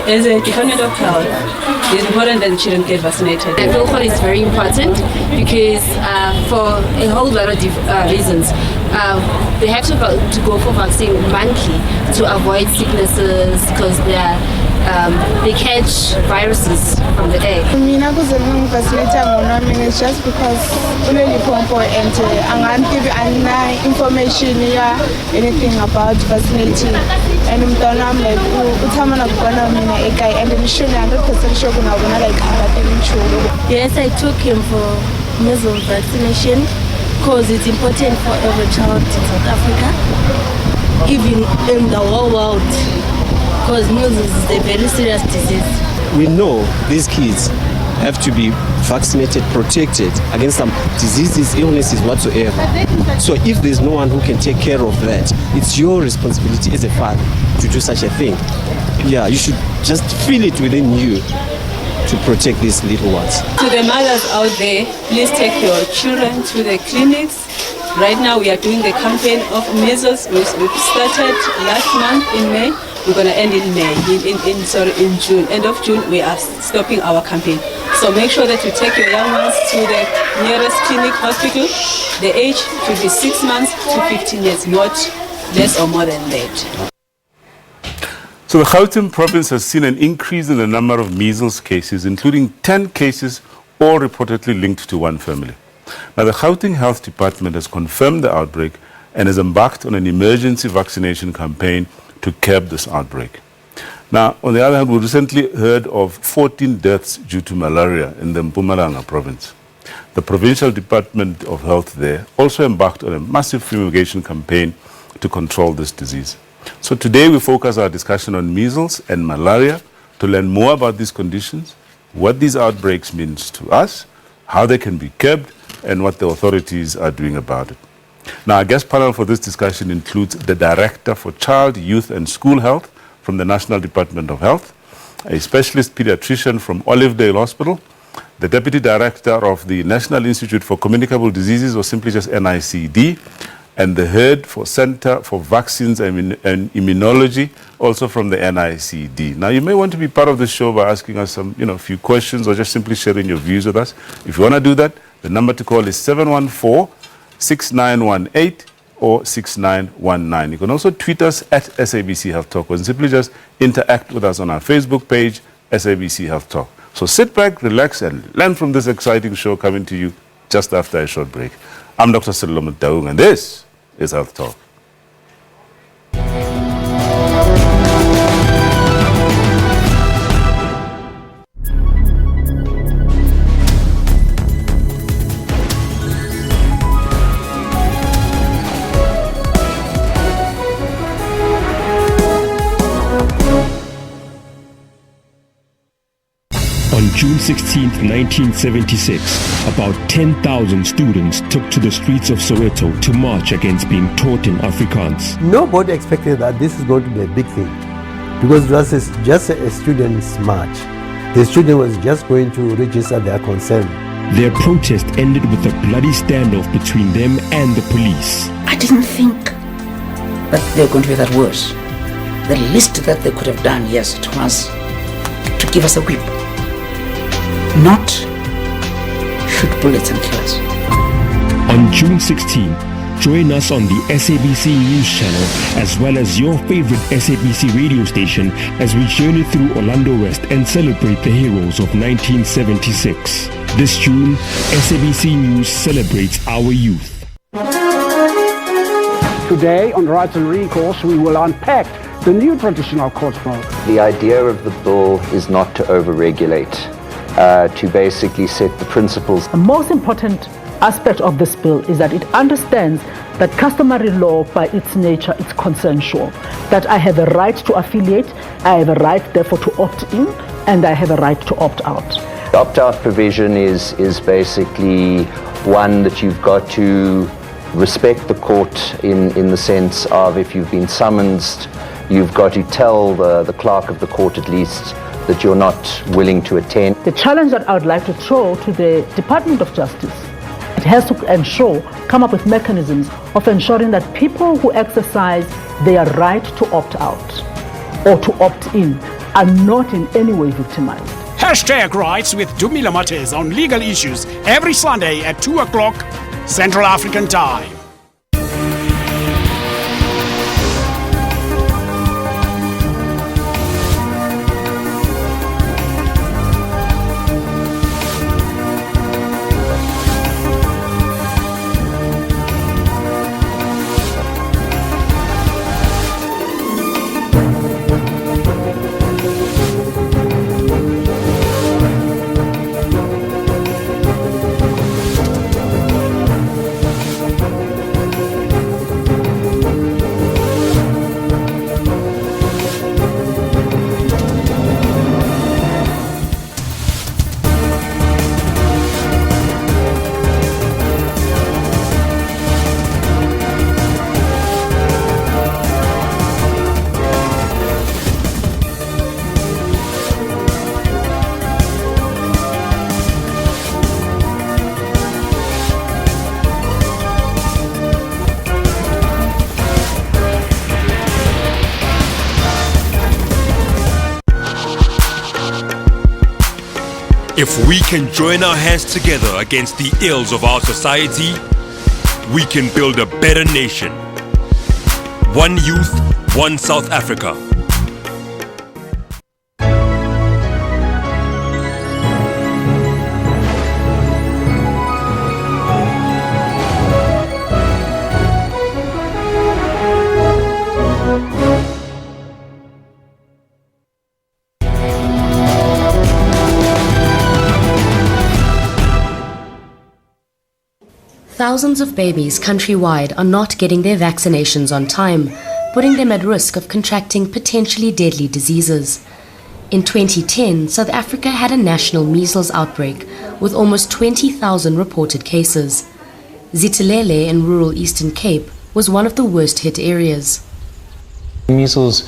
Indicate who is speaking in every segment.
Speaker 1: as a Department of Health, it's important that the children get vaccinated.
Speaker 2: I feel it's very important because for a whole lot of reasons, they have to go for vaccine monthly to avoid sicknesses because they catch viruses from the air.
Speaker 3: Mina kuzema vaccinate ngona mina just because unelipompo and I'm giving information ya anything about vaccinating and mntwana like uthama na kubona mina ekai and I'm sure 100% sure kuna bona like abathini.
Speaker 4: Yes, I took him for measles vaccination because it's important for every child in South Africa, even in the whole world, because measles is a very serious disease.
Speaker 5: We know these kids have to be vaccinated, protected against some diseases, illnesses whatsoever. So if there's no one who can take care of that, it's your responsibility as a father to do such a thing. Yeah, you should just feel it within you to protect these little ones.
Speaker 1: To the mothers out there, please take your children to the clinics. Right now we are doing the campaign of measles. We've started last month in May. We're going to end in May, in June. End of June, we are stopping our campaign. So make sure that you take your young ones to the nearest clinic, hospital. The age should be 6 months to 15 years, not less or more than that.
Speaker 6: So the Gauteng province has seen an increase in the number of measles cases, including 10 cases, all reportedly linked to one family. Now, the Gauteng Health Department has confirmed the outbreak and has embarked on an emergency vaccination campaign to curb this outbreak. Now, on the other hand, we recently heard of 14 deaths due to malaria in the Mpumalanga province. The Provincial Department of Health there also embarked on a massive fumigation campaign to control this disease. So today we focus our discussion on measles and malaria to learn more about these conditions, what these outbreaks mean to us, how they can be curbed, and what the authorities are doing about it. Now, our guest panel for this discussion includes the Director for Child, Youth and School Health from the National Department of Health, a specialist pediatrician from Olivedale Hospital, the Deputy Director of the National Institute for Communicable Diseases, or simply just NICD, and the head for Center for Vaccines and Immunology, also from the NICD. Now, you may want to be part of the show by asking us some, few questions or just simply sharing your views with us. If you want to do that, the number to call is 714-6918 or 6919. You can also tweet us at SABC Health Talk or simply just interact with us on our Facebook page, SABC Health Talk. So sit back, relax, and learn from this exciting show coming to you just after a short break. I'm Dr. Solomon Daung, and this is Health Talk.
Speaker 7: On June 16, 1976, about 10,000 students took to the streets of Soweto to march against being taught in Afrikaans.
Speaker 8: Nobody expected that this is going to be a big thing because it was just a students' march. The student was just going to register their concern.
Speaker 7: Their protest ended with a bloody standoff between them and the police.
Speaker 9: I didn't think that they were going to be that worse. The least that they could have done, yes, it was to give us a whip. Not shoot bullets and kill us.
Speaker 7: On June 16, join us on the SABC News Channel as well as your favorite SABC radio station as we journey through Orlando West and celebrate the heroes of 1976. This June, SABC News celebrates our youth.
Speaker 10: Today on Rights and Recourse, we will unpack the new traditional court mode.
Speaker 11: The idea of the bill is not to over-regulate. To basically set the principles.
Speaker 12: The most important aspect of this bill is that it understands that customary law by its nature is consensual, that I have a right to affiliate, I have a right therefore to opt in, and I have a right to opt out.
Speaker 11: The opt-out provision is basically one that you've got to respect the court in the sense of if you've been summoned, you've got to tell the clerk of the court at least that you're not willing to attend.
Speaker 12: The challenge that I would like to throw to the Department of Justice, it has to come up with mechanisms of ensuring that people who exercise their right to opt out or to opt in are not in any way victimized.
Speaker 10: #Rights with Dumila Mates on legal issues every Sunday at 2 o'clock Central African Time.
Speaker 7: If we can join our hands together against the ills of our society, we can build a better nation. One youth, one South Africa.
Speaker 2: Thousands of babies countrywide are not getting their vaccinations on time, putting them at risk of contracting potentially deadly diseases. In 2010, South Africa had a national measles outbreak with almost 20,000 reported cases. Zitilele in rural Eastern Cape was one of the worst hit areas.
Speaker 13: Measles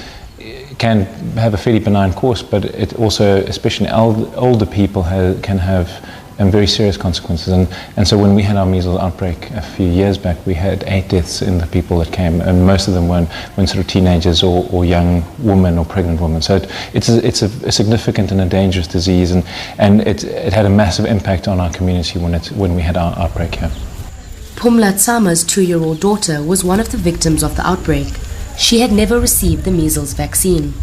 Speaker 13: can have a fairly benign course, but it also, especially in older people, can have very serious consequences. And so when we had our measles outbreak a few years back, we had 8 deaths in the people that came, and most of them were sort of teenagers or young women or pregnant women. So it's a significant and a dangerous disease, and it had a massive impact on our community when we had our outbreak here.
Speaker 2: Pumla Tsama's 2-year-old daughter was one of the victims of the outbreak. She had never received the measles vaccine.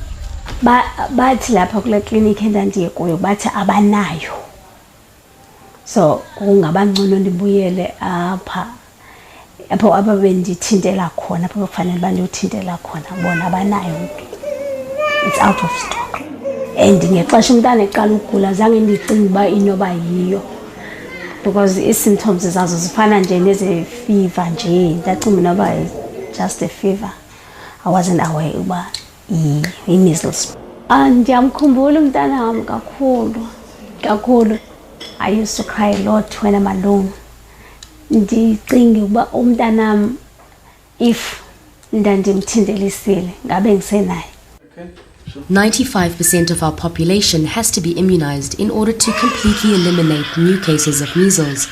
Speaker 14: Bathi lapha kule clinic endandiye kuyo bathi abanayo. So kungabangcono ndibuyele apha ababendithintela khona apho kufanele bandithintela khona bona abanayo. It's out of stock. And ngexesha umntana eqala ukugula zange ndicinge uba inoba yiyo, because i-symptoms zazo zifana nje neze-fever nje, ndacinga noba just a fever. I wasn't aware uba i-measles. Ndiyamkhumbula umntana wam kakhulu. I used to cry a lot when I'm alone. Ndicinga uba umntanam if ndandimthindelisile ngabe ngisenayo.
Speaker 2: 95% of our population has to be immunized in order to completely eliminate new cases of measles.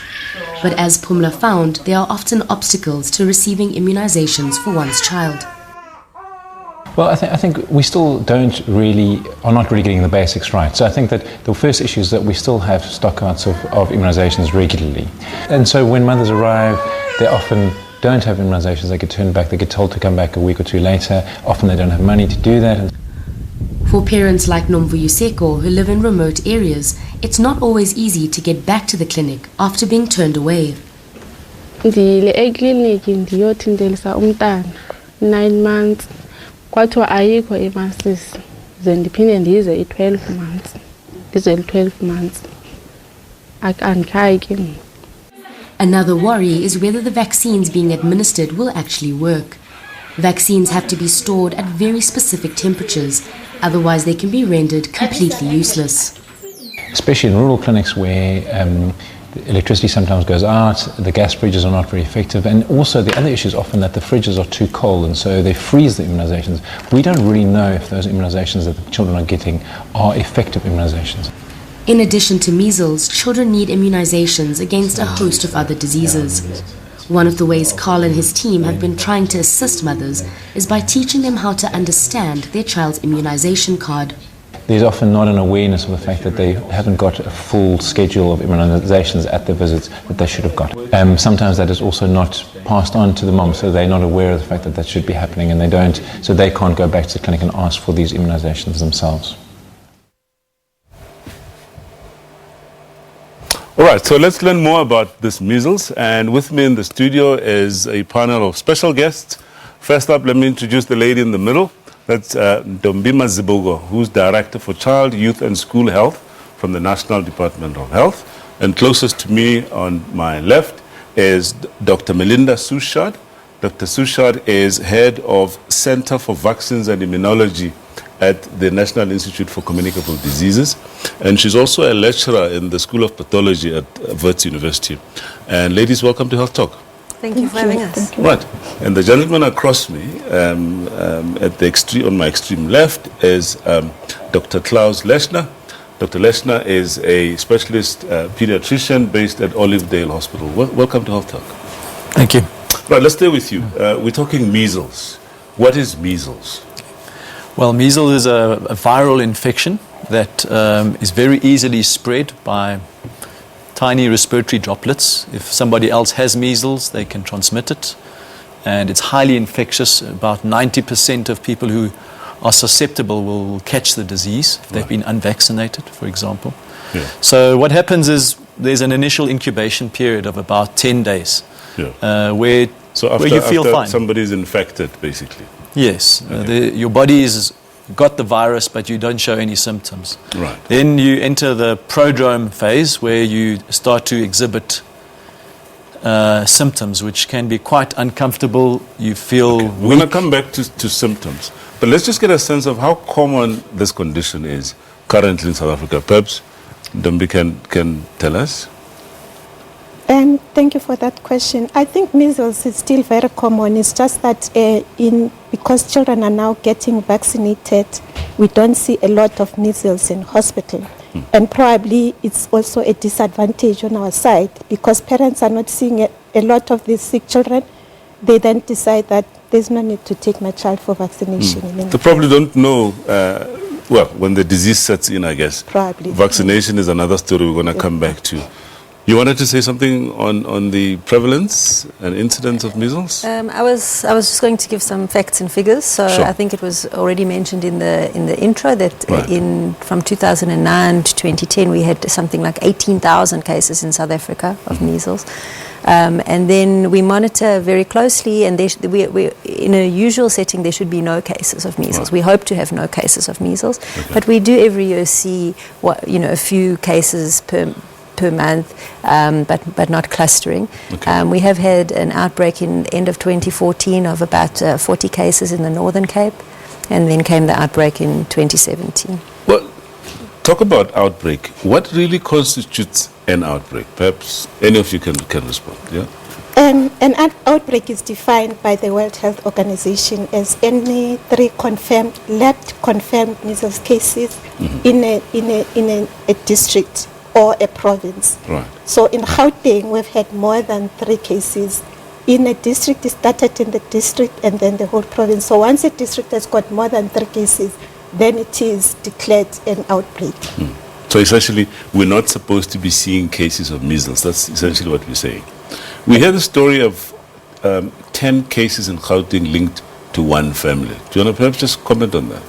Speaker 2: But as Pumla found, there are often obstacles to receiving immunizations for one's child.
Speaker 13: Well, I think we still are not really getting the basics right. So I think that the first issue is that we still have stockouts of immunizations regularly. And so when mothers arrive, they often don't have immunizations. They get turned back. They get told to come back a week or two later. Often they don't have money to do that.
Speaker 2: For parents like Nomvuyo Seko who live in remote areas, it's not always easy to get back to the clinic after being turned away.
Speaker 15: Ndile eclinic ndiyothindelisa umntana 9 months. Kwathiwa ayikho imasisi, ze ndiphinde ndize i-12 months. Ndize 12 months. Andikhayi ke ngoku.
Speaker 2: Another worry is whether the vaccines being administered will actually work. Vaccines have to be stored at very specific temperatures, otherwise they can be rendered completely useless.
Speaker 13: Especially in rural clinics where electricity sometimes goes out, the gas fridges are not very effective, and also the other issue is often that the fridges are too cold and so they freeze the immunizations. We don't really know if those immunizations that the children are getting are effective immunizations.
Speaker 2: In addition to measles, children need immunizations against a host of other diseases. One of the ways Carl and his team have been trying to assist mothers is by teaching them how to understand their child's immunization card.
Speaker 13: there's often not an awareness of the fact that they haven't got a full schedule of immunizations at the visits that they should have got. Sometimes that is also not passed on to the mom, so they're not aware of the fact that that should be happening, and they don't, so they can't go back to the clinic and ask for these immunizations themselves.
Speaker 6: All right, so let's learn more about this measles. And with me in the studio is a panel of special guests. First up, let me introduce the lady in the middle. That's Dombima Zibugo, who's Director for Child, Youth and School Health from the National Department of Health. And closest to me on my left is Dr. Melinda Sushard. Dr. Sushard is Head of Center for Vaccines and Immunology at the National Institute for Communicable Diseases, and she's also a lecturer in the School of Pathology at Wits University. And ladies, welcome to Health Talk.
Speaker 16: Thank you for having us.
Speaker 6: Right, and the gentleman across me, at the extreme, on my extreme left, is Dr. Klaus Leshner. Dr. Leshner is a specialist pediatrician based at Olivedale Hospital. Welcome to Health Talk.
Speaker 17: Thank you.
Speaker 6: Right, let's stay with you. We're talking measles. What is measles?
Speaker 17: Well, measles is a viral infection that is very easily spread by tiny respiratory droplets. If somebody else has measles, they can transmit it. And it's highly infectious. About 90% of people who are susceptible will catch the disease if they've been unvaccinated, for example.
Speaker 6: Yeah.
Speaker 17: So what happens is there's an initial incubation period of about 10 days where you feel fine.
Speaker 6: Somebody's infected, basically.
Speaker 17: Yes, your body's got the virus, but you don't show any symptoms.
Speaker 6: Right.
Speaker 17: Then you enter the prodrome phase, where you start to exhibit symptoms, which can be quite uncomfortable. You feel weak.
Speaker 6: We're going to come back to symptoms, but let's just get a sense of how common this condition is currently in South Africa. Perhaps Dombi can tell us.
Speaker 18: Thank you for that question. I think measles is still very common. It's just that because children are now getting vaccinated, we don't see a lot of measles in hospital. And probably it's also a disadvantage on our side because parents are not seeing a lot of these sick children. They then decide that there's no need to take my child for vaccination.
Speaker 6: They probably don't know, when the disease sets in, I guess.
Speaker 18: Probably.
Speaker 6: Vaccination is another story we're going to come back to. You wanted to say something on the prevalence and incidence of measles?
Speaker 16: I was just going to give some facts and figures. So
Speaker 6: Sure.
Speaker 16: I think it was already mentioned in the intro that from 2009 to 2010 we had something like 18,000 cases in South Africa of measles. And then we monitor very closely, and we in a usual setting there should be no cases of measles. We hope to have no cases of measles, but we do every year see a few cases per month, but not clustering. We have had an outbreak in the end of 2014 of about 40 cases in the Northern Cape, and then came the outbreak in 2017.
Speaker 6: Well, talk about outbreak. What really constitutes an outbreak? Perhaps any of you can respond. Yeah.
Speaker 18: An outbreak is defined by the World Health Organization as any 3 lab confirmed measles cases in a district or a province.
Speaker 6: Right.
Speaker 18: So in Gauteng, we've had more than 3 cases. In a district, it started in the district and then the whole province. So once a district has got more than 3 cases, then it is declared an outbreak.
Speaker 6: So essentially, we're not supposed to be seeing cases of measles. That's essentially what we're saying. We heard the story of 10 cases in Gauteng linked to one family. Do you want to perhaps just comment on that?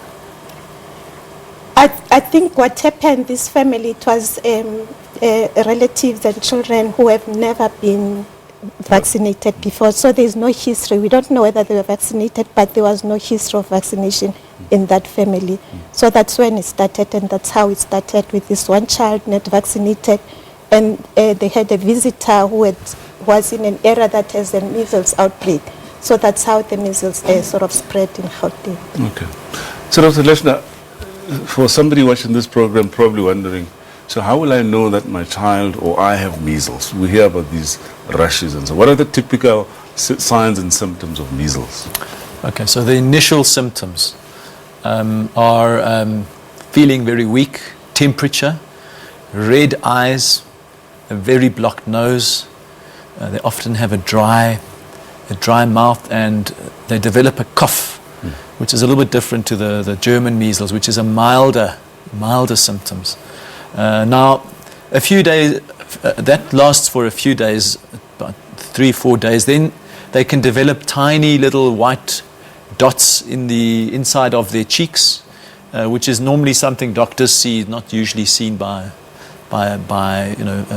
Speaker 18: I think what happened, this family, it was relatives and children who have never been vaccinated before. So there's no history. We don't know whether they were vaccinated, but there was no history of vaccination in that family. So that's when it started, and that's how it started, with this one child not vaccinated. And they had a visitor who was in an area that has a measles outbreak. So that's how the measles sort of spread in Gauteng.
Speaker 6: Okay. So Dr. Leshner, for somebody watching this program probably wondering, so how will I know that my child or I have measles? We hear about these rashes and so. What are the typical signs and symptoms of measles?
Speaker 17: Okay, so the initial symptoms are feeling very weak, temperature, red eyes, a very blocked nose. They often have a dry mouth, and they develop a cough, which is a little bit different to the German measles, which is a milder milder symptoms. Now, a few days, that lasts for a few days, about 3-4 days. Then they can develop tiny little white dots in the inside of their cheeks, which is normally something doctors see, not usually seen by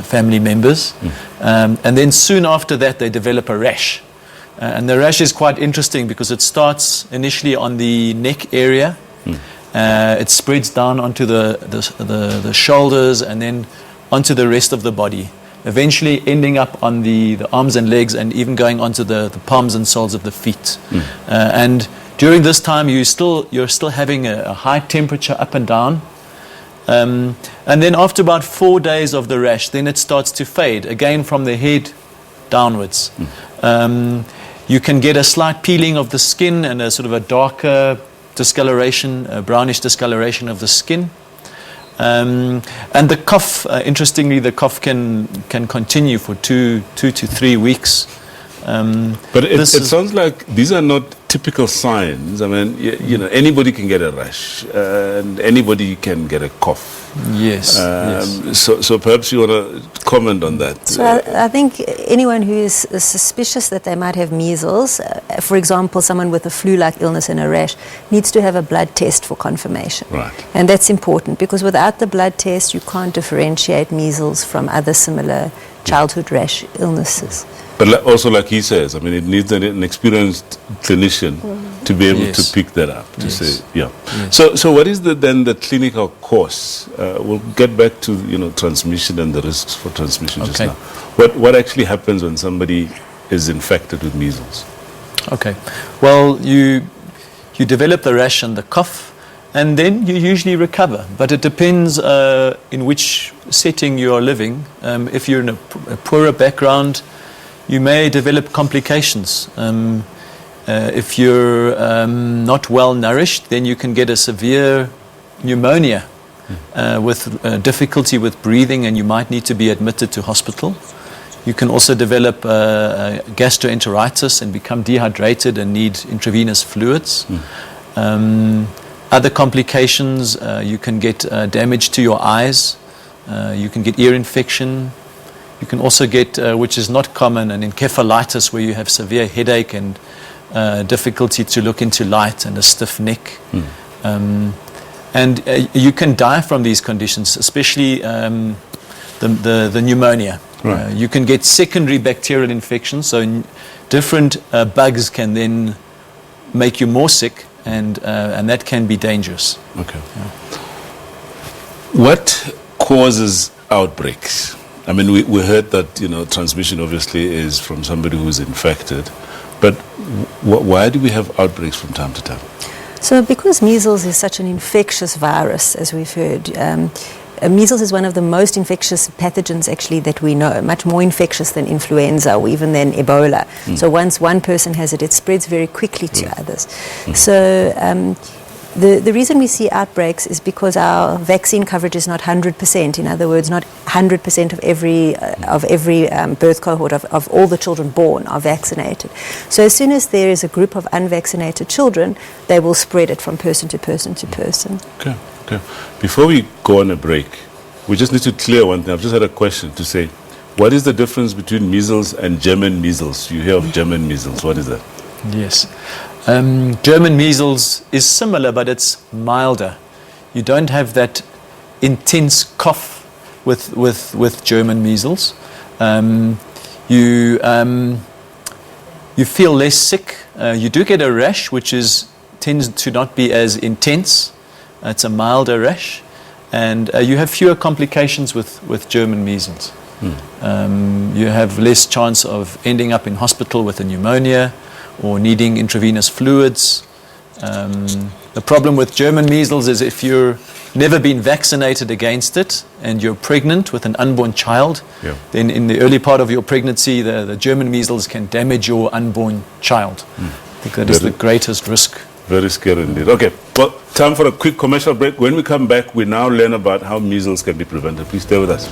Speaker 17: family members. And then soon after that, they develop a rash. And the rash is quite interesting because it starts initially on the neck area. It spreads down onto the shoulders and then onto the rest of the body, eventually ending up on the arms and legs and even going onto the palms and soles of the feet. And during this time, you're still having a high temperature up and down. And then after about 4 days of the rash, then it starts to fade, again from the head downwards. You can get a slight peeling of the skin and a sort of a darker discoloration, a brownish discoloration of the skin. And the cough, interestingly, the cough can continue for 2 to 3 weeks.
Speaker 6: But it sounds like these are not typical signs. I mean, anybody can get a rash and anybody can get a cough.
Speaker 17: Yes.
Speaker 6: So perhaps you want to comment on that.
Speaker 16: So I think anyone who is suspicious that they might have measles, for example, someone with a flu-like illness and a rash, needs to have a blood test for confirmation.
Speaker 6: Right.
Speaker 16: And that's important because without the blood test, you can't differentiate measles from other similar childhood rash illnesses.
Speaker 6: But also, like he says, I mean, it needs an experienced clinician to be able to pick that up, to say, yeah. So what is then the clinical course? We'll get back to, transmission and the risks for transmission just now. What actually happens when somebody is infected with measles?
Speaker 17: Okay. Well, you develop the rash and the cough, and then you usually recover. But it depends in which setting you are living. If you're in a poorer background, you may develop complications. If you're not well nourished, then you can get a severe pneumonia with difficulty with breathing, and you might need to be admitted to hospital. You can also develop gastroenteritis and become dehydrated and need intravenous fluids. Other complications, you can get damage to your eyes. You can get ear infection. You can also get, which is not common, an encephalitis where you have severe headache and difficulty to look into light and a stiff neck. And you can die from these conditions, especially the pneumonia. Right. You can get secondary bacterial infections, so different bugs can then make you more sick, and that can be dangerous.
Speaker 6: Okay. Yeah. What causes outbreaks? I mean, we heard that, transmission obviously is from somebody who's infected, but why do we have outbreaks from time to time?
Speaker 16: So because measles is such an infectious virus, as we've heard, measles is one of the most infectious pathogens actually that we know, much more infectious than influenza or even than Ebola. So once one person has it, it spreads very quickly to others. So the reason we see outbreaks is because our vaccine coverage is not 100%. In other words, not 100% of every birth cohort of all the children born are vaccinated. So as soon as there is a group of unvaccinated children, they will spread it from person to person to person.
Speaker 6: Okay. Before we go on a break, we just need to clear one thing. I've just had a question to say, what is the difference between measles and German measles? You hear of German measles. What is that?
Speaker 17: Yes. German measles is similar, but it's milder. You don't have that intense cough with German measles. You feel less sick. You do get a rash, which tends to not be as intense. It's a milder rash, and you have fewer complications with German measles. You have less chance of ending up in hospital with a pneumonia or needing intravenous fluids. The problem with German measles is if you're never been vaccinated against it and you're pregnant with an unborn child, then in the early part of your pregnancy, the German measles can damage your unborn child. I think that is the greatest risk.
Speaker 6: Very scary indeed. Okay, well, time for a quick commercial break. When we come back, we now learn about how measles can be prevented. Please stay with us.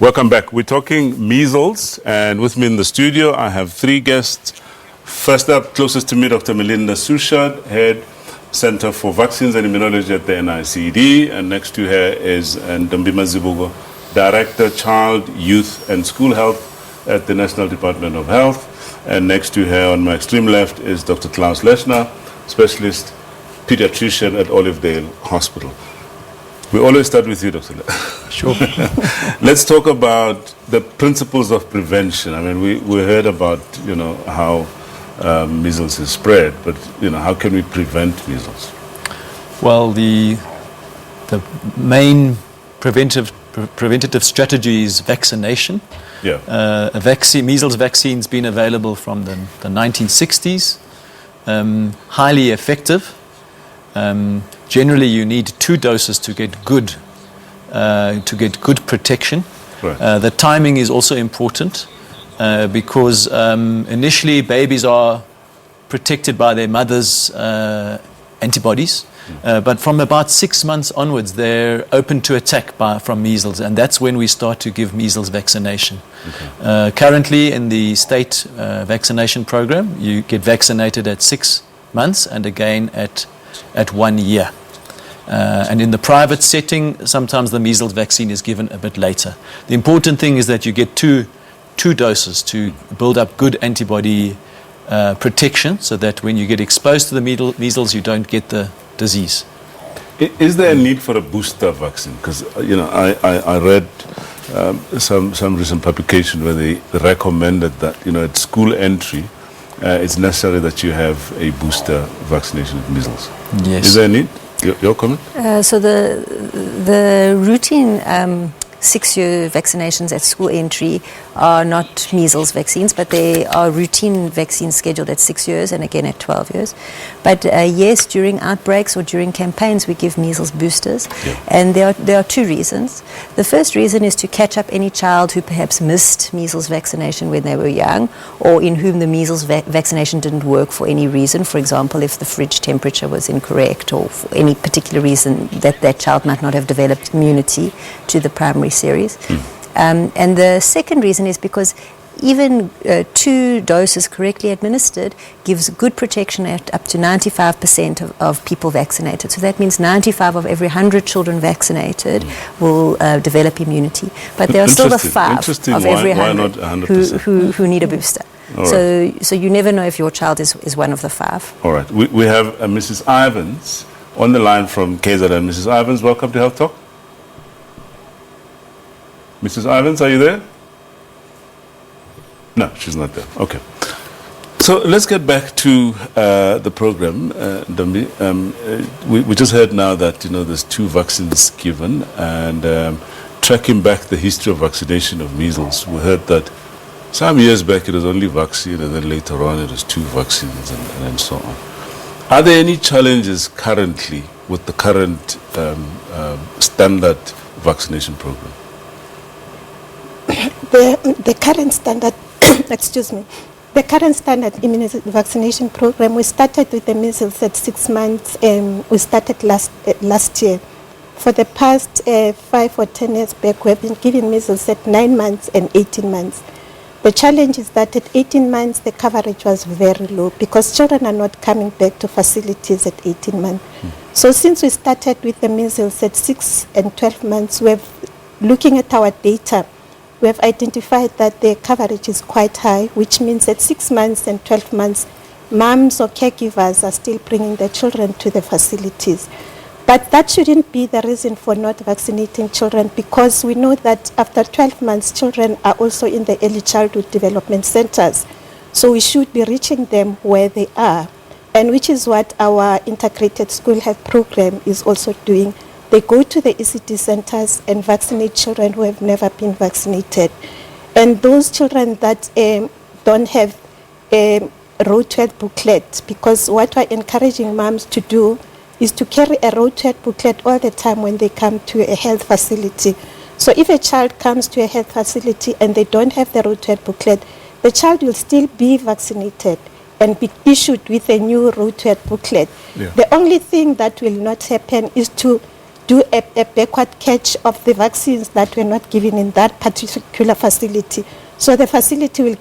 Speaker 6: Welcome back. We're talking measles, and with me in the studio, I have three guests. First up, closest to me, Dr. Melinda Sushad, Head Center for Vaccines and Immunology at the NICD, and next to her is Ndombima Zibugo, Director, Child, Youth and School Health at the National Department of Health, and next to her on my extreme left is Dr. Klaus Leshner, Specialist Pediatrician at Olivedale Hospital. We always start with you, Dr.
Speaker 17: Sure.
Speaker 6: Let's talk about the principles of prevention. I mean, we heard about, how measles is spread, but, how can we prevent measles?
Speaker 17: Well, the main preventative strategy is vaccination.
Speaker 6: Yeah.
Speaker 17: Measles vaccine's been available from the 1960s. Highly effective. Generally, you need 2 doses to get good protection.
Speaker 6: Right.
Speaker 17: The timing is also important because initially babies are protected by their mother's antibodies, but from about 6 months onwards, they're open to attack from measles, and that's when we start to give measles vaccination.
Speaker 6: Okay.
Speaker 17: Currently, in the state vaccination program, you get vaccinated at 6 months and again at 1 year. And in the private setting, sometimes the measles vaccine is given a bit later. The important thing is that you get two doses to build up good antibody protection, so that when you get exposed to the measles, you don't get the disease.
Speaker 6: Is there a need for a booster vaccine? Because, I read some recent publication where they recommended that, at school entry, it's necessary that you have a booster vaccination of measles.
Speaker 17: Yes.
Speaker 6: Is there a need? Your comment?
Speaker 16: So the routine 6-year vaccinations at school entry are not measles vaccines, but they are routine vaccines scheduled at 6 years and again at 12 years. But yes, during outbreaks or during campaigns, we give measles boosters.
Speaker 6: Yeah.
Speaker 16: And there are 2 reasons. The first reason is to catch up any child who perhaps missed measles vaccination when they were young, or in whom the measles vaccination didn't work for any reason. For example, if the fridge temperature was incorrect, or for any particular reason that child might not have developed immunity to the primary series. And the second reason is because even 2 doses correctly administered gives good protection at up to 95% of people vaccinated. So that means 95 of every 100 children vaccinated will develop immunity. But there are still the 5 of every 100 who need a booster. So you never know if your child is one of the 5.
Speaker 6: All right. We have Mrs. Ivans on the line from KZN. Mrs. Ivans, welcome to Health Talk. Mrs. Ivans, are you there? No, she's not there. Okay. So let's get back to the program, Dambi. We just heard now that, there's 2 vaccines given, and tracking back the history of vaccination of measles, we heard that some years back it was only vaccine, and then later on it was 2 vaccines and so on. Are there any challenges currently with the current standard vaccination program?
Speaker 18: The current standard, the current standard vaccination program, we started with the measles at 6 months, and we started last year. For the past 5 or 10 years back, we have been giving measles at 9 months and 18 months. The challenge is that at 18 months, the coverage was very low because children are not coming back to facilities at 18 months. So since we started with the measles at 6 and 12 months, looking at our data, we have identified that the coverage is quite high, which means at 6 months and 12 months, moms or caregivers are still bringing their children to the facilities. But that shouldn't be the reason for not vaccinating children, because we know that after 12 months, children are also in the early childhood development centers. So we should be reaching them where they are, and which is what our integrated school health program is also doing. They go to the ECD centers and vaccinate children who have never been vaccinated. And those children that don't have a road to health booklet, because what we're encouraging moms to do is to carry a road to health booklet all the time when they come to a health facility. So if a child comes to a health facility and they don't have the road to health booklet, the child will still be vaccinated and be issued with a new road to health booklet.
Speaker 6: Yeah.
Speaker 18: The only thing that will not happen is to do a backward catch of the vaccines that were not given in that particular facility. So the facility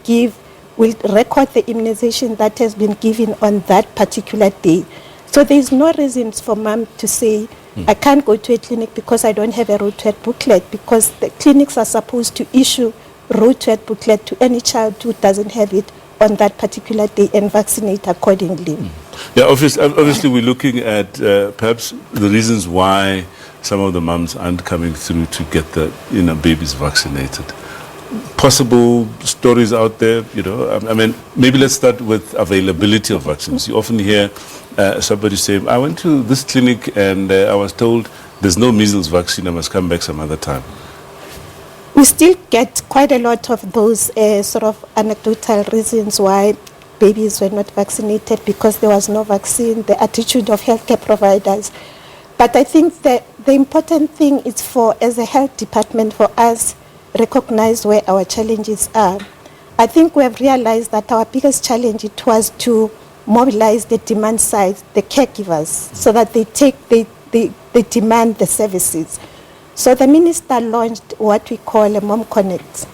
Speaker 18: will record the immunization that has been given on that particular day. So there is no reason for mom to say, I can't go to a clinic because I don't have a road-to-head booklet, because the clinics are supposed to issue road-to-head booklet to any child who doesn't have it on that particular day and vaccinate accordingly.
Speaker 6: Yeah, obviously we're looking at perhaps the reasons why some of the mums aren't coming through to get the babies vaccinated. Possible stories out there, I mean, maybe let's start with availability of vaccines. You often hear somebody say, I went to this clinic and I was told there's no measles vaccine, I must come back some other time.
Speaker 18: We still get quite a lot of those sort of anecdotal reasons why babies were not vaccinated, because there was no vaccine, the attitude of healthcare providers. But I think that the important thing is as a health department, for us, recognize where our challenges are. I think we have realized that our biggest challenge was to mobilize the demand side, the caregivers, so that they demand the services. So the minister launched what we call a Mom Connect.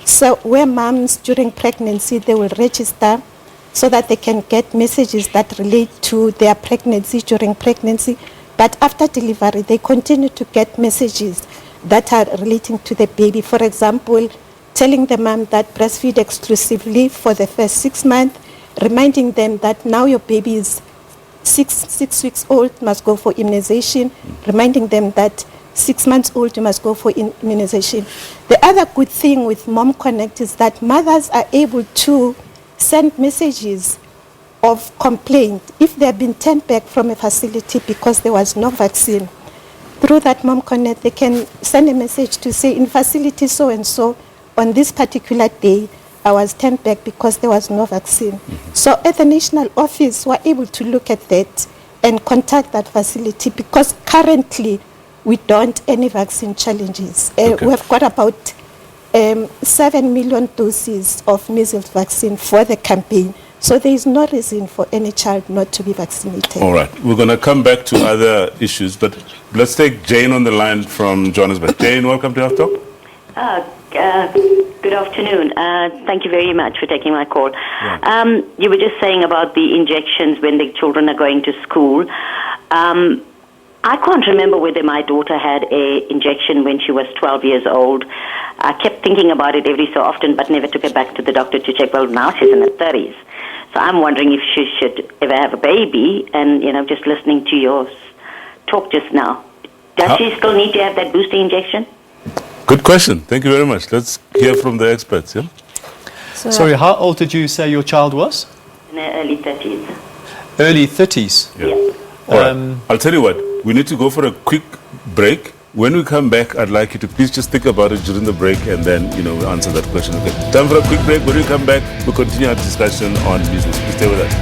Speaker 18: So where moms during pregnancy, they will register so that they can get messages that relate to their pregnancy during pregnancy. But after delivery, they continue to get messages that are relating to the baby. For example, telling the mom that breastfeed exclusively for the first 6 months, reminding them that now your baby is six weeks old, must go for immunization, reminding them that 6 months old, you must go for immunization. The other good thing with Mom Connect is that mothers are able to send messages of complaint if they have been turned back from a facility because there was no vaccine. Through that Mom Connect, they can send a message to say, in facility so-and-so, on this particular day, I was turned back because there was no vaccine. So at the national office, we're able to look at that and contact that facility, because currently we don't any vaccine challenges. We've got about 7 million doses of measles vaccine for the campaign. So there is no reason for any child not to be vaccinated.
Speaker 6: All right. We're going to come back to other issues, but let's take Jane on the line from Johannesburg. Jane, welcome to Health Talk.
Speaker 19: Good afternoon. Thank you very much for taking my call. Yeah. You were just saying about the injections when the children are going to school. I can't remember whether my daughter had an injection when she was 12 years old. I kept thinking about it every so often, but never took her back to the doctor to check. Well, now she's in her 30s. So I'm wondering if she should ever have a baby, and, just listening to your talk just now. Does she still need to have that booster injection?
Speaker 6: Good question. Thank you very much. Let's hear from the experts. Yeah?
Speaker 17: Sorry, how old did you say your child was?
Speaker 19: In her early 30s.
Speaker 17: Early 30s?
Speaker 6: Yeah. All right. I'll tell you what. We need to go for a quick break. When we come back, I'd like you to please just think about it during the break and then, we'll answer that question. Okay. Time for a quick break. When we come back, we'll continue our discussion on measles. Please stay with us.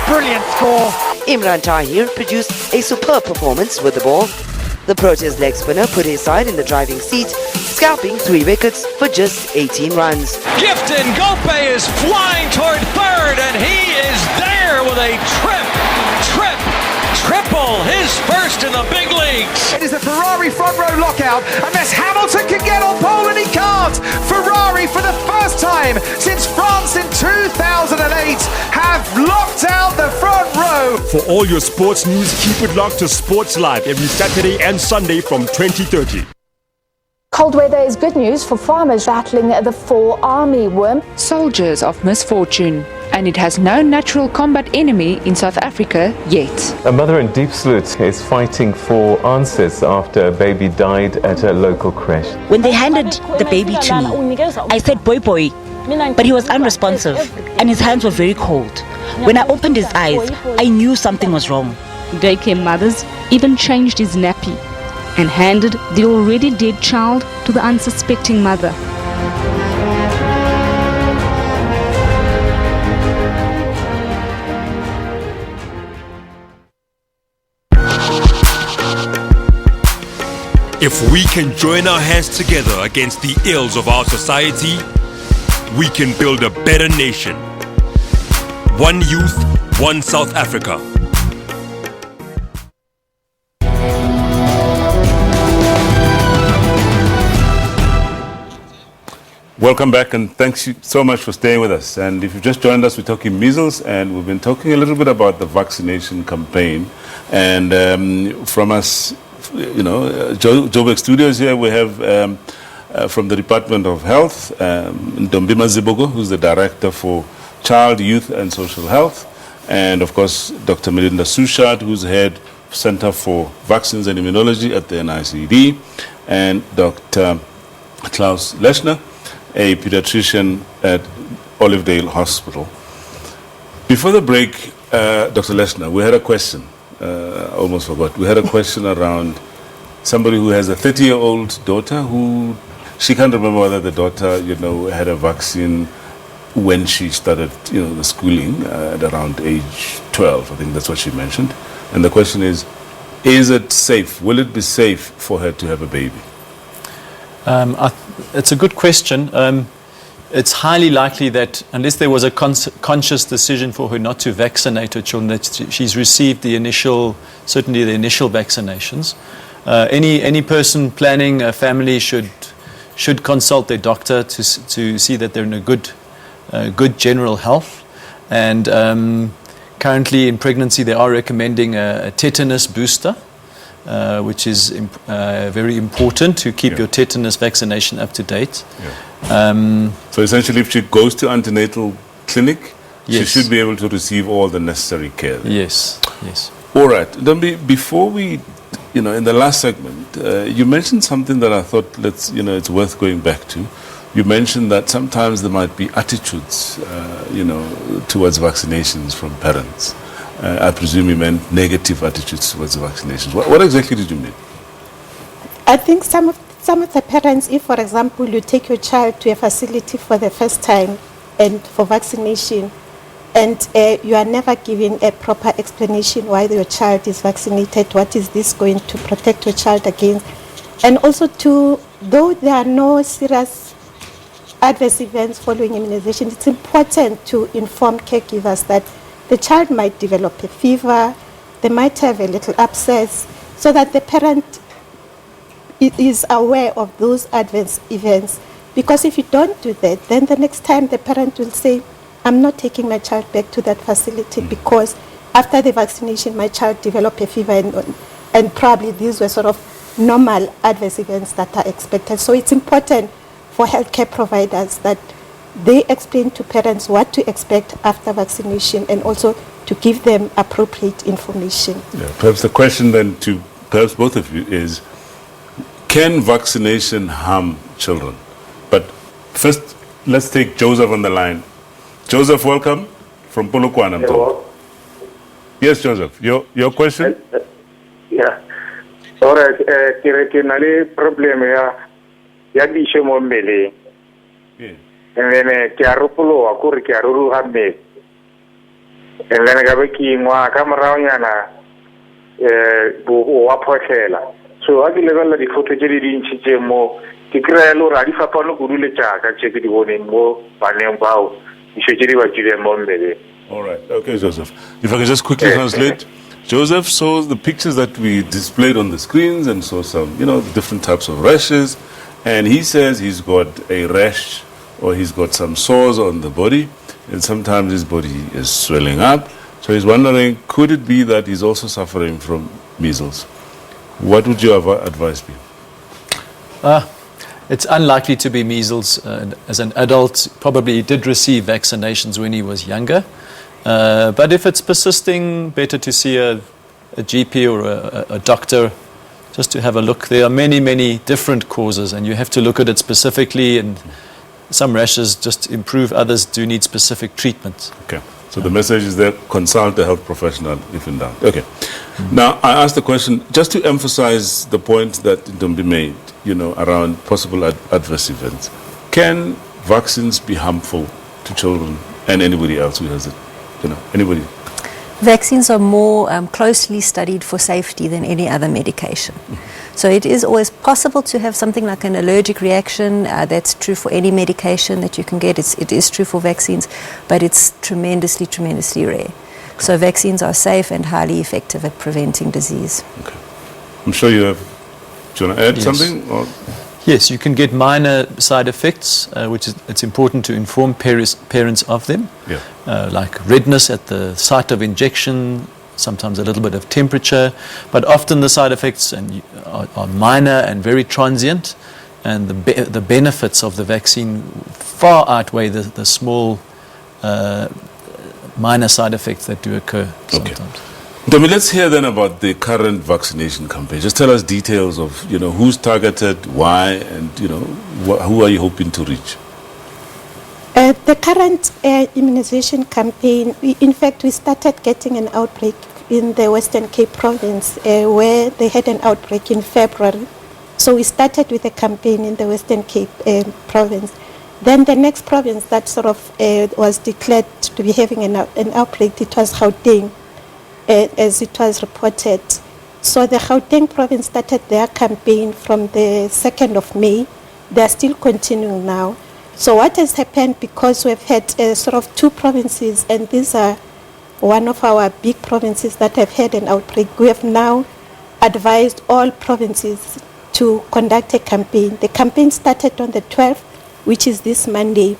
Speaker 20: Brilliant score. Imran Tahir produced a superb performance with the ball. The Proteas leg spinner put his side in the driving seat, scalping 3 wickets for just 18 runs.
Speaker 21: Gifton Gope is flying toward third, and he is there with a triple, his first in the big leagues.
Speaker 22: It is a Ferrari front row lockout, unless Hamilton can get on pole, and he can't. Ferrari, for the first time since France in 2008, have locked out the front row.
Speaker 7: For all your sports news, keep it locked to Sports Live every Saturday and Sunday from 20:30.
Speaker 23: Cold weather is good news for farmers battling the fall armyworm.
Speaker 24: Soldiers of misfortune, and it has no natural combat enemy in South Africa yet.
Speaker 25: A mother in Deep Sloot is fighting for answers after a baby died at a local creche.
Speaker 26: When they handed the baby to me, I said, boy,
Speaker 1: but he was unresponsive and his hands were very cold. When I opened his eyes, I knew something was wrong.
Speaker 3: Daycare mothers even changed his nappy and handed the already dead child to the unsuspecting mother.
Speaker 4: If we can join our hands together against the ills of our society, we can build a better nation. One youth, one South Africa.
Speaker 6: Welcome back, and thanks so much for staying with us. And if you've just joined us, we're talking measles, and we've been talking a little bit about the vaccination campaign. And from us, Joburg Studios here, we have from the Department of Health, Ndombima Zibogo, who's the Director for Child, Youth and Social Health, and of course, Dr. Melinda Sushad, who's Head Center for Vaccines and Immunology at the NICD, and Dr. Klaus Lechner, a pediatrician at Olivedale Hospital. Before the break, Dr. Lechner, we had a question. I almost forgot. We had a question around somebody who has a 30-year-old daughter who she can't remember whether the daughter, had a vaccine when she started, the schooling at around age 12. I think that's what she mentioned. And the question is it safe? Will it be safe for her to have a baby?
Speaker 17: It's a good question. It's highly likely that unless there was a conscious decision for her not to vaccinate her children, that she's received certainly the initial vaccinations. Any person planning a family should consult their doctor to see that they're in a good general health. And currently in pregnancy, they are recommending a tetanus booster, which is very important to keep your tetanus vaccination up to date.
Speaker 6: So essentially, if she goes to antenatal clinic,
Speaker 17: Yes.
Speaker 6: she should be able to receive all the necessary care.
Speaker 17: Yes.
Speaker 6: All right. Before we, in the last segment, you mentioned something that I thought it's worth going back to. You mentioned that sometimes there might be attitudes, towards vaccinations from parents. I presume you meant negative attitudes towards vaccinations. What exactly did you mean?
Speaker 18: I think some of the parents, if for example you take your child to a facility for the first time and for vaccination, and you are never given a proper explanation why your child is vaccinated, what is this going to protect your child against, and also though there are no serious adverse events following immunization, it's important to inform caregivers that the child might develop a fever, they might have a little abscess, so that the parent is aware of those adverse events. Because if you don't do that, then the next time the parent will say, I'm not taking my child back to that facility because after the vaccination my child developed a fever and probably these were sort of normal adverse events that are expected. So it's important for healthcare providers that they explain to parents what to expect after vaccination and also to give them appropriate information.
Speaker 6: Yeah, perhaps the question then to perhaps both of you is, can vaccination harm children? But first, let's take Joseph on the line. Joseph, welcome from Polokwane. Yes, Joseph, your question?
Speaker 5: Yeah. All right. Ke problem ya dishe mo mbele. And then ke a rupoloa kore ke a ruruha mmele. And then ka be ke ngwa ka morao nyana bo wa photlhela. So ha ke lebella difoto tse di dintsi tse mo ke kry-a le gore a di fapane kudu le jaaka tse ke di boneng mo baneng bao dishe tse di ba tswileng mo mmeleng.
Speaker 6: All right. Okay, Joseph. If I can just quickly translate. Joseph saw the pictures that we displayed on the screens and saw some, different types of rashes. And he says he's got a rash or he's got some sores on the body. And sometimes his body is swelling up. So he's wondering, could it be that he's also suffering from measles? What would your advice be?
Speaker 17: It's unlikely to be measles. As an adult, probably he did receive vaccinations when he was younger. But if it's persisting, better to see a GP or a doctor just to have a look. There are many, many different causes, and you have to look at it specifically and some rashes just improve, others do need specific treatment.
Speaker 6: Okay. So the message is there, consult a health professional if in doubt. Okay. Now, I asked the question just to emphasize the point that Ntombi made, around possible adverse events. Can vaccines be harmful to children and anybody else who has it? Anybody?
Speaker 16: Vaccines are more closely studied for safety than any other medication. So it is always possible to have something like an allergic reaction. That's true for any medication that you can get. It is true for vaccines, but it's tremendously, tremendously rare. So vaccines are safe and highly effective at preventing disease.
Speaker 6: Okay. I'm sure you have, do you want to add something? Or?
Speaker 17: Yes, you can get minor side effects, which it's important to inform parents of them, like redness at the site of injection, sometimes a little bit of temperature, but often the side effects are minor and very transient, and the benefits of the vaccine far outweigh the small minor side effects that do occur sometimes.
Speaker 6: Ntombi, let's hear then about the current vaccination campaign. Just tell us details of, who's targeted, why, and, who are you hoping to reach?
Speaker 18: The current immunization campaign, in fact, we started getting an outbreak in the Western Cape province where they had an outbreak in February. So we started with a campaign in the Western Cape province. Then the next province that sort of was declared to be having an outbreak, it was Gauteng. As it was reported. So the Gauteng province started their campaign from the 2nd of May. They are still continuing now. So what has happened, because we've had sort of two provinces, and these are one of our big provinces that have had an outbreak, we have now advised all provinces to conduct a campaign. The campaign started on the 12th, which is this Monday,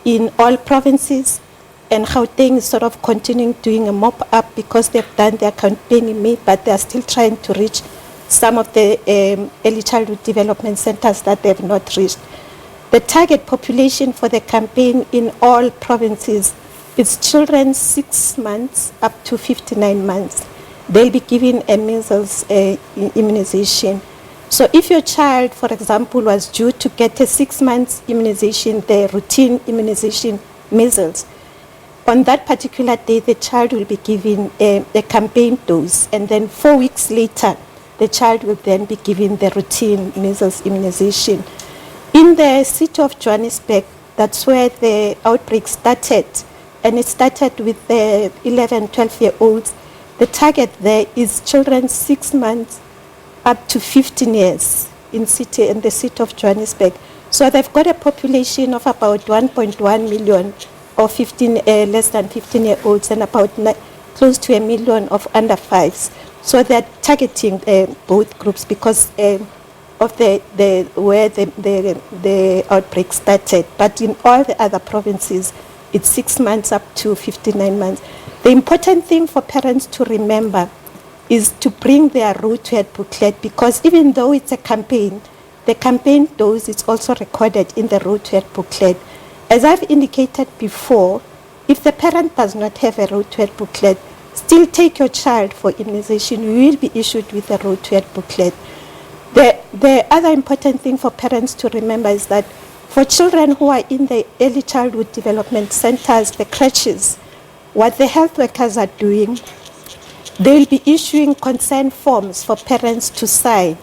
Speaker 18: in all provinces. And Gauteng is sort of continuing doing a mop-up because they've done their campaign in May, but they're still trying to reach some of the early childhood development centers that they've not reached. The target population for the campaign in all provinces is children 6 months up to 59 months. They'll be given a measles immunization. So if your child, for example, was due to get a 6 months immunization, the routine immunization measles, on that particular day, the child will be given a campaign dose, and then 4 weeks later, the child will then be given the routine measles immunization. In the city of Johannesburg, that's where the outbreak started, and it started with the 11, 12-year-olds. The target there is children 6 months up to 15 years in the city of Johannesburg. So they've got a population of about 1.1 million of less than 15-year-olds and about close to 1 million of under 5s. So they're targeting both groups because of where the outbreak started. But in all the other provinces, it's 6 months up to 59 months. The important thing for parents to remember is to bring their road-to-health booklet, because even though it's a campaign, the campaign dose is also recorded in the road-to-health booklet. As I've indicated before, if the parent does not have a road-to-health booklet, still take your child for immunization. You will be issued with a road-to-health booklet. The other important thing for parents to remember is that for children who are in the early childhood development centers, the crèches, what the health workers are doing, they will be issuing consent forms for parents to sign.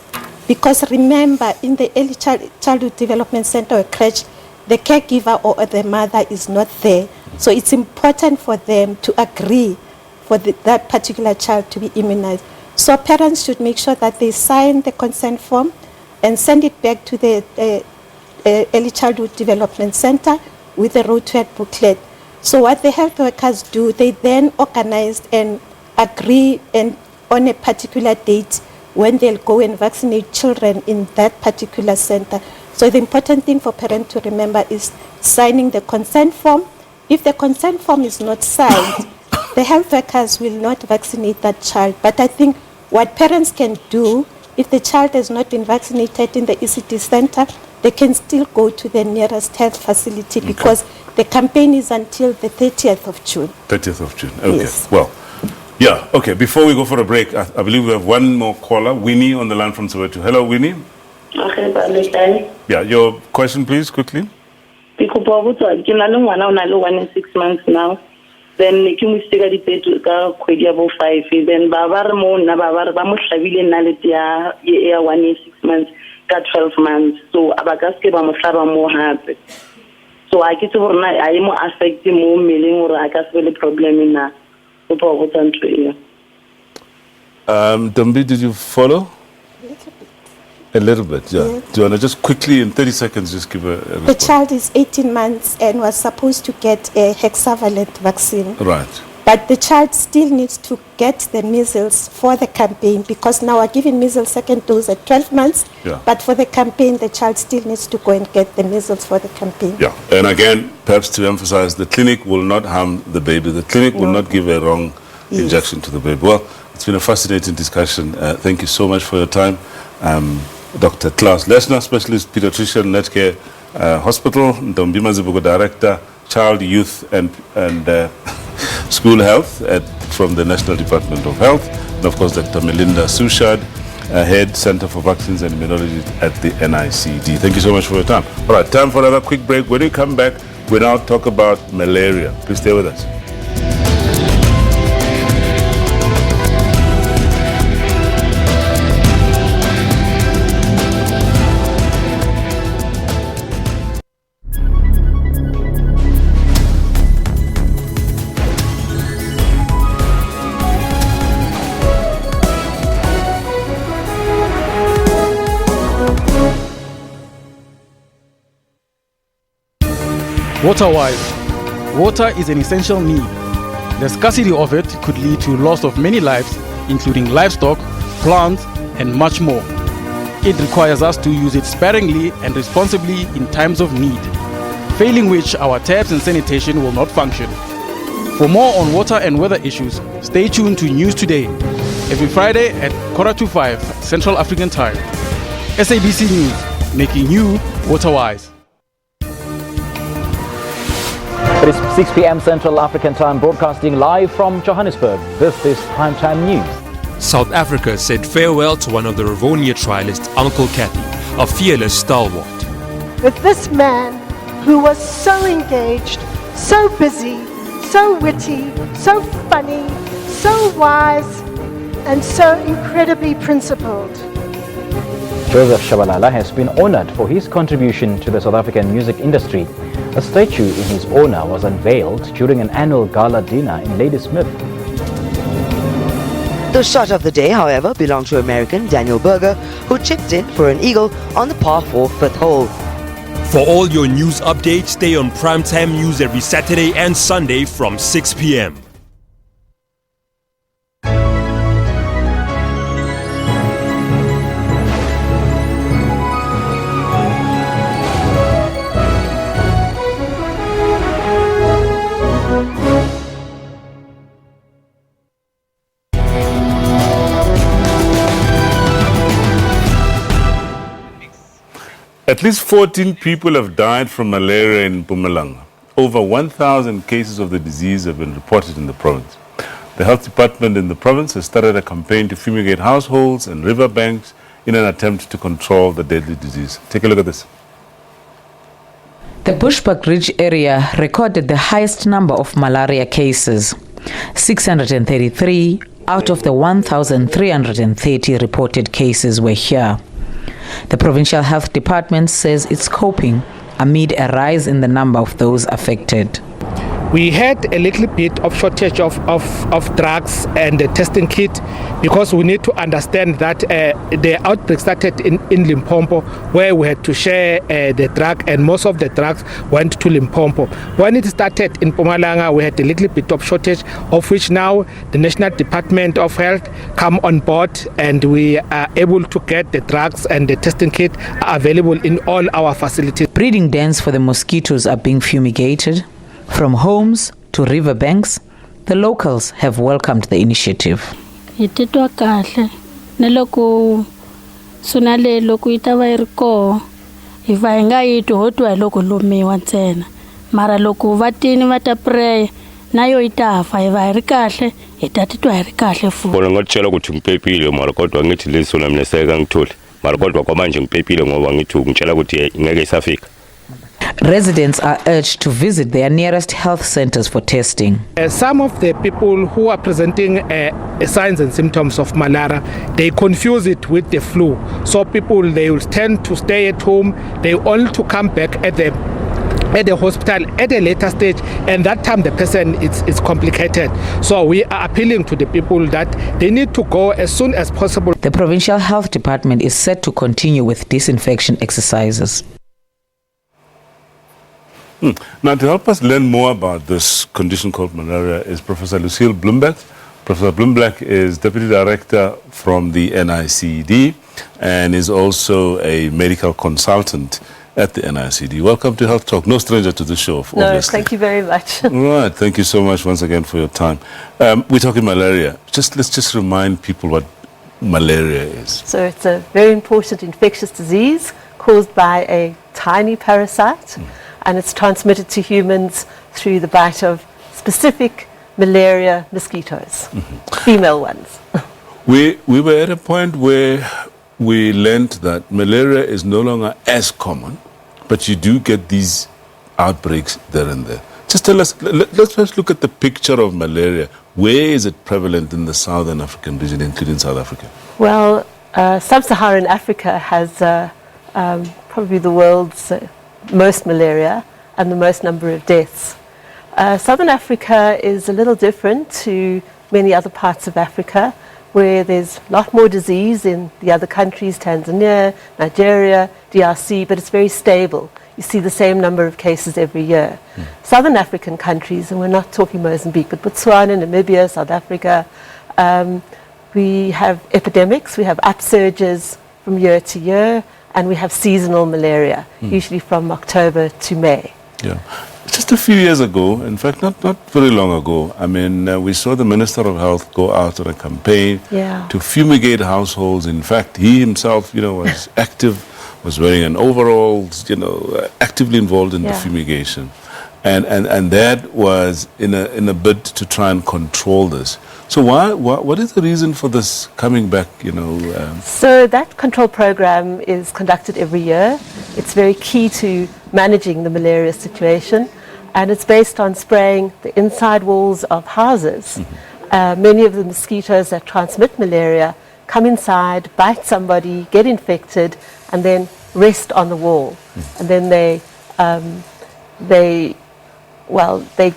Speaker 18: Because remember, in the early childhood development center or crèche, the caregiver or the mother is not there. So it's important for them to agree for that particular child to be immunized. So parents should make sure that they sign the consent form and send it back to the early childhood development center with a road-to-health booklet. So what the health workers do, they then organize and agree on a particular date when they'll go and vaccinate children in that particular center. So the important thing for parents to remember is signing the consent form. If the consent form is not signed, the health workers will not vaccinate that child. But I think what parents can do, if the child has not been vaccinated in the ECD center, they can still go to the nearest health facility because the campaign is until the 30th of June.
Speaker 6: 30th of June, okay.
Speaker 18: Yes.
Speaker 6: Well, yeah, okay. Before we go for a break, I believe we have one more caller, Winnie on the line from Soweto. Hello, Winnie.
Speaker 8: Okay,
Speaker 6: Yeah, your question, please, quickly.
Speaker 8: Because ke na le ngwana o na le 1 and 6 months now. Then ke mo sega dipeto ka kgwedi ya bo 5. Then ba re mo nna ba mo hlabile nalete ya 1 and 6 months ka 12 months. So abaka ske ba mo hlaba mo hape. So I get to rona I mo affect mo mmeleng gore a ka se le problem na. So ba go tantwe.
Speaker 6: Dombi, did you follow? A little bit, yeah. Do you want to just quickly, in 30 seconds, just give a response?
Speaker 18: The child is 18 months and was supposed to get a hexavalent vaccine.
Speaker 6: Right.
Speaker 18: But the child still needs to get the measles for the campaign because now we're giving measles second dose at 12 months.
Speaker 6: Yeah.
Speaker 18: But for the campaign, the child still needs to go and get the measles for the campaign.
Speaker 6: Yeah. And again, perhaps to emphasize, the clinic will not harm the baby. The clinic will not give a wrong injection to the baby. Well, it's been a fascinating discussion. Thank you so much for your time. Dr. Klaus Lesner, Specialist Pediatrician, Netcare Hospital, Ntombi Mazibuko, Director, Child, Youth and School Health from the National Department of Health, and of course Dr. Melinda Sushad, Head Center for Vaccines and Immunology at the NICD. Thank you so much for your time. All right, time for another quick break. When we come back, we'll now talk about malaria. Please stay with us.
Speaker 9: Water-wise, water is an essential need. The scarcity of it could lead to loss of many lives, including livestock, plants, and much more. It requires us to use it sparingly and responsibly in times of need, failing which our taps and sanitation will not function. For more on water and weather issues, stay tuned to News Today, every Friday at 4:45 Central African Time. SABC News, making you water-wise.
Speaker 10: It is 6 p.m. Central African Time, broadcasting live from Johannesburg. This is Primetime News.
Speaker 4: South Africa said farewell to one of the Rivonia trialists, Uncle Kathy, a fearless stalwart.
Speaker 11: With this man who was so engaged, so busy, so witty, so funny, so wise, and so incredibly principled.
Speaker 10: Joseph Shabalala has been honored for his contribution to the South African music industry. A statue in his honor was unveiled during an annual gala dinner in Ladysmith.
Speaker 20: The shot of the day, however, belonged to American Daniel Berger, who chipped in for an eagle on the par 4 fifth hole.
Speaker 4: For all your news updates, stay on Primetime News every Saturday and Sunday from 6 p.m.
Speaker 6: At least 14 people have died from malaria in Mpumalanga. Over 1,000 cases of the disease have been reported in the province. The health department in the province has started a campaign to fumigate households and riverbanks in an attempt to control the deadly disease. Take a look at this.
Speaker 12: The Bushbuck Ridge area recorded the highest number of malaria cases. 633 out of the 1,330 reported cases were here. The Provincial Health Department says it's coping amid a rise in the number of those affected.
Speaker 26: We had a little bit of shortage of drugs and the testing kit because we need to understand that the outbreak started in Limpopo, where we had to share the drug, and most of the drugs went to Limpopo. When it started in Mpumalanga, we had a little bit of shortage, of which now the National Department of Health come on board, and we are able to get the drugs, and the testing kit are available in all our facilities.
Speaker 12: Breeding dens for the mosquitoes are being fumigated. From homes to riverbanks, the locals have welcomed the initiative.
Speaker 27: Ititwa kahle neloko sunale loko itava iriko iva inga yitu hotwa loko lumiwa ntsena mara loko vatini vata pray nayo itafa iva iri kahle itatitwa iri kahle fu
Speaker 28: bona ngotshela ukuthi ngiphephile mara kodwa ngithi lesona mina seka ngithole mara kodwa kwamanje ngiphephile ngoba ngithi ngitshela ukuthi ngeke isafika.
Speaker 12: Residents are urged to visit their nearest health centers for testing.
Speaker 26: Some of the people who are presenting signs and symptoms of malaria, they confuse it with the flu. So people, they will tend to stay at home. They only to come back at the hospital at a later stage, and that time the person is complicated. So we are appealing to the people that they need to go as soon as possible.
Speaker 12: The Provincial Health Department is set to continue with disinfection exercises.
Speaker 6: Now, to help us learn more about this condition called malaria is Professor Lucille Bloomberg. Professor Bloomberg is Deputy Director from the NICD and is also a medical consultant at the NICD. Welcome to Health Talk. No stranger to the show, obviously.
Speaker 2: No, thank you very much.
Speaker 6: Right, thank you so much once again for your time. We're talking malaria. Let's just remind people what malaria is.
Speaker 2: So it's a very important infectious disease caused by a tiny parasite, and it's transmitted to humans through the bite of specific malaria mosquitoes, female ones.
Speaker 6: We were at a point where we learned that malaria is no longer as common, but you do get these outbreaks there and there. Just tell us, let's first look at the picture of malaria. Where is it prevalent in the Southern African region, including South Africa?
Speaker 2: Well, Sub-Saharan Africa has probably the world's most malaria and the most number of deaths. Southern Africa is a little different to many other parts of Africa, where there's a lot more disease in the other countries, Tanzania, Nigeria, DRC, but it's very stable. You see the same number of cases every year. Southern African countries, and we're not talking Mozambique, but Botswana, Namibia, South Africa, we have epidemics, we have upsurges from year to year, and we have seasonal malaria, usually from October to May.
Speaker 6: Yeah. Just a few years ago, in fact, not very long ago, I mean, we saw the Minister of Health go out on a campaign to fumigate households. In fact, he himself, was active, was wearing an overalls, actively involved in the fumigation. And that was in a bid to try and control this. So what is the reason for this coming back,
Speaker 2: So that control program is conducted every year. It's very key to managing the malaria situation, and it's based on spraying the inside walls of houses. Many of the mosquitoes that transmit malaria come inside, bite somebody, get infected, and then rest on the wall. And then they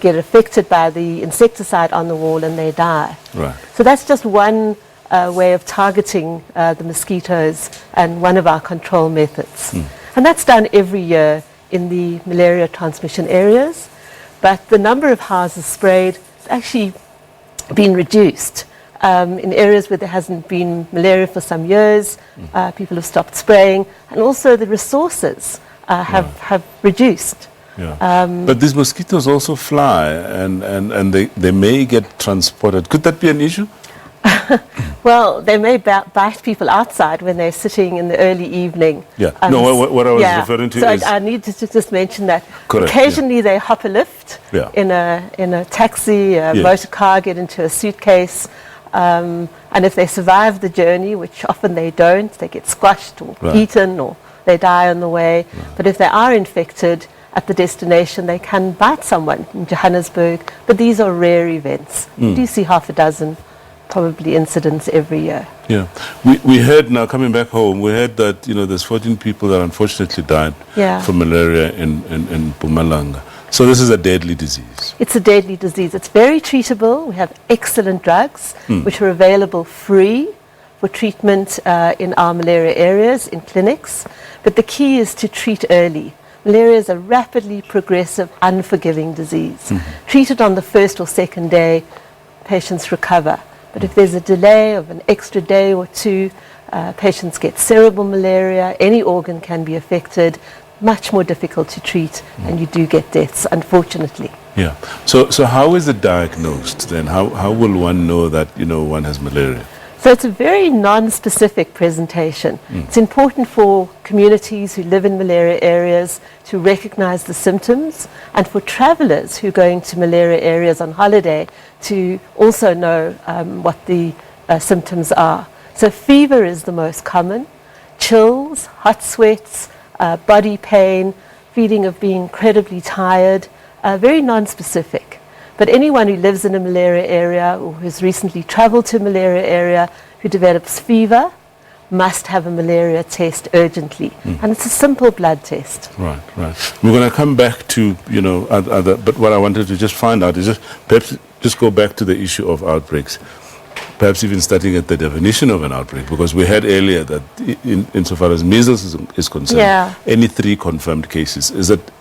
Speaker 2: get affected by the insecticide on the wall and they die.
Speaker 6: Right.
Speaker 2: So that's just one way of targeting the mosquitoes and one of our control methods. And that's done every year in the malaria transmission areas. But the number of houses sprayed has actually been reduced. In areas where there hasn't been malaria for some years, people have stopped spraying, and also the resources have reduced.
Speaker 6: But these mosquitoes also fly, and they may get transported. Could that be an issue?
Speaker 2: Well, they may bite people outside when they're sitting in the early evening.
Speaker 6: Yeah. No, what I was referring to is...
Speaker 2: I need to just mention that.
Speaker 6: Correct,
Speaker 2: occasionally they hop a lift in a taxi, a motor car, get into a suitcase. And if they survive the journey, which often they don't, they get squashed or eaten or they die on the way. But if they are infected at the destination, they can bite someone in Johannesburg. But these are rare events. You do see half a dozen probably incidents every year.
Speaker 6: Yeah. We heard now, coming back home, we heard that, there's 14 people that unfortunately died from malaria in Mpumalanga. So this is a deadly disease.
Speaker 2: It's a deadly disease. It's very treatable. We have excellent drugs which are available free for treatment in our malaria areas, in clinics. But the key is to treat early. Malaria is a rapidly progressive, unforgiving disease. Treated on the first or second day, patients recover. But if there's a delay of an extra day or two, patients get cerebral malaria, any organ can be affected, much more difficult to treat, and you do get deaths, unfortunately.
Speaker 6: Yeah. So how is it diagnosed then? How will one know that, one has malaria?
Speaker 2: So it's a very non-specific presentation. It's important for communities who live in malaria areas to recognize the symptoms, and for travelers who are going to malaria areas on holiday to also know what the symptoms are. So fever is the most common, chills, hot sweats, body pain, feeling of being incredibly tired, very non-specific. But anyone who lives in a malaria area or who's recently traveled to a malaria area who develops fever must have a malaria test urgently. And it's a simple blood test.
Speaker 6: Right. We're going to come back to, other, but what I wanted to just find out is perhaps just go back to the issue of outbreaks. Perhaps even starting at the definition of an outbreak, because we heard earlier that insofar as measles is concerned, any 3 confirmed cases,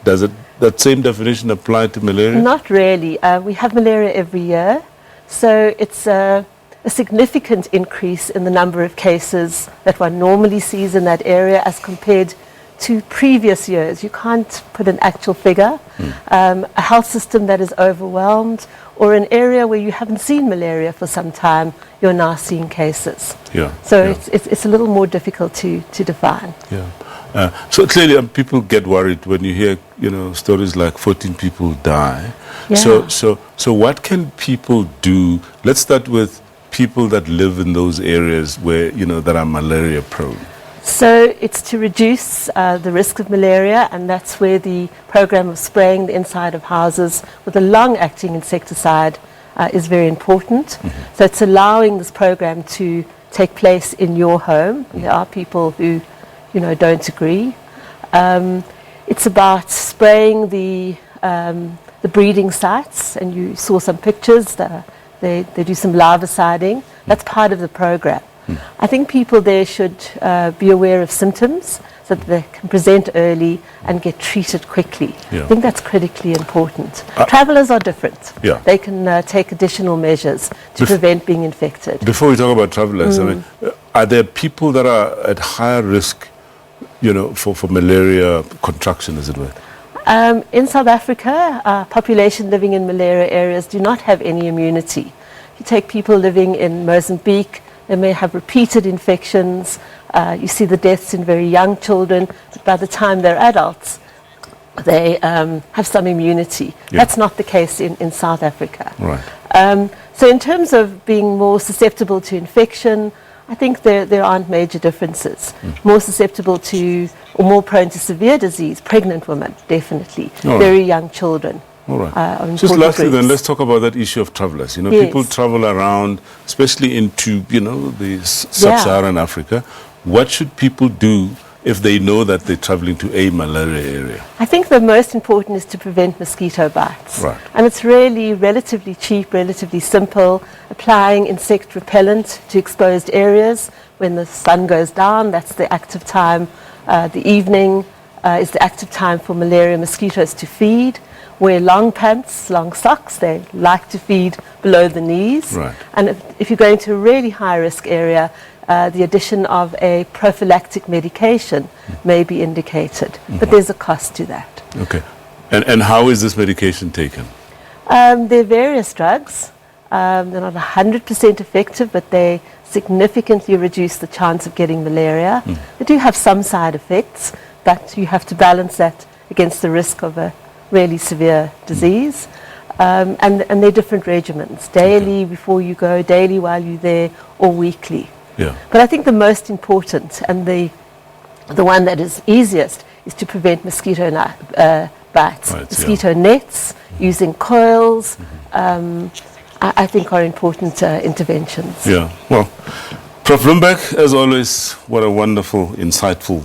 Speaker 6: does that same definition apply to malaria?
Speaker 2: Not really. We have malaria every year, so it's a significant increase in the number of cases that one normally sees in that area as compared to previous years. You can't put an actual figure. A health system that is overwhelmed, or an area where you haven't seen malaria for some time, you're now seeing cases. So it's a little more difficult to define.
Speaker 6: So clearly people get worried when you hear stories like 14 people die. So what can people do? Let's start with people that live in those areas where that are malaria prone.
Speaker 2: So it's to reduce the risk of malaria, and that's where the program of spraying the inside of houses with a long-acting insecticide is very important. So it's allowing this program to take place in your home. There are people who, don't agree. It's about spraying the breeding sites, and you saw some pictures. They do some larviciding. That's part of the program. I think people there should be aware of symptoms so that they can present early and get treated quickly. I think that's critically important. Travellers are different. They can take additional measures to prevent being infected.
Speaker 6: Before we talk about travellers, are there people that are at higher risk, for malaria contraction, as it were?
Speaker 2: In South Africa, population living in malaria areas do not have any immunity. You take people living in Mozambique, they may have repeated infections. You see the deaths in very young children, but by the time they're adults, they have some immunity. That's not the case in South Africa. So in terms of being more susceptible to infection, I think there aren't major differences. More susceptible to, or more prone to severe disease, pregnant women, definitely. Very young children.
Speaker 6: Just lastly then, let's talk about that issue of travellers. People travel around, especially into, the sub-Saharan Africa. What should people do if they know that they're traveling to a malaria area?
Speaker 2: I think the most important is to prevent mosquito bites. And it's really relatively cheap, relatively simple. Applying insect repellent to exposed areas when the sun goes down, that's the active time. The evening is the active time for malaria mosquitoes to feed. Wear long pants, long socks. They like to feed below the knees. And if you're going to a really high-risk area, the addition of a prophylactic medication may be indicated. But there's a cost to that.
Speaker 6: And how is this medication taken?
Speaker 2: There are various drugs. They're not 100% effective, but they significantly reduce the chance of getting malaria. They do have some side effects, but you have to balance that against the risk of a really severe disease. And they're different regimens, daily before you go, daily while you're there, or weekly. But I think the most important and the one that is easiest is to prevent mosquito bites. Mosquito nets, using coils, I think are important interventions.
Speaker 6: Well, Prof. Bloomberg, as always, what a wonderful, insightful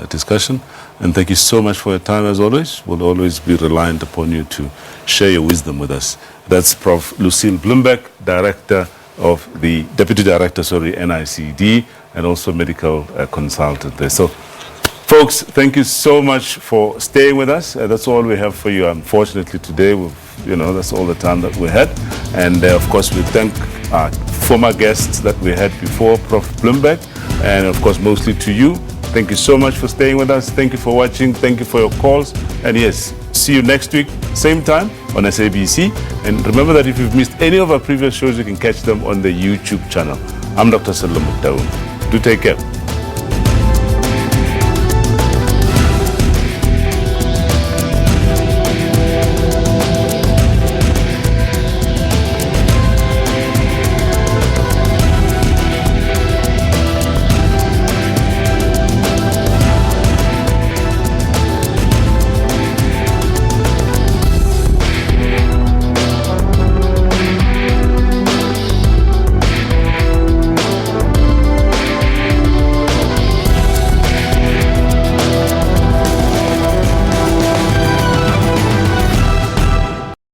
Speaker 6: discussion. And thank you so much for your time, as always. We'll always be reliant upon you to share your wisdom with us. That's Prof. Lucille Bloomberg, Deputy Director, NICD, and also medical consultant there. So, folks, thank you so much for staying with us. That's all we have for you, unfortunately, today. That's all the time that we had. And, of course, we thank our former guests that we had before, Prof. Bloomberg, and, of course, mostly to you. Thank you so much for staying with us. Thank you for watching. Thank you for your calls. And yes, see you next week, same time on SABC. And remember that if you've missed any of our previous shows, you can catch them on the YouTube channel. I'm Dr. Salam Daoud. Do take care.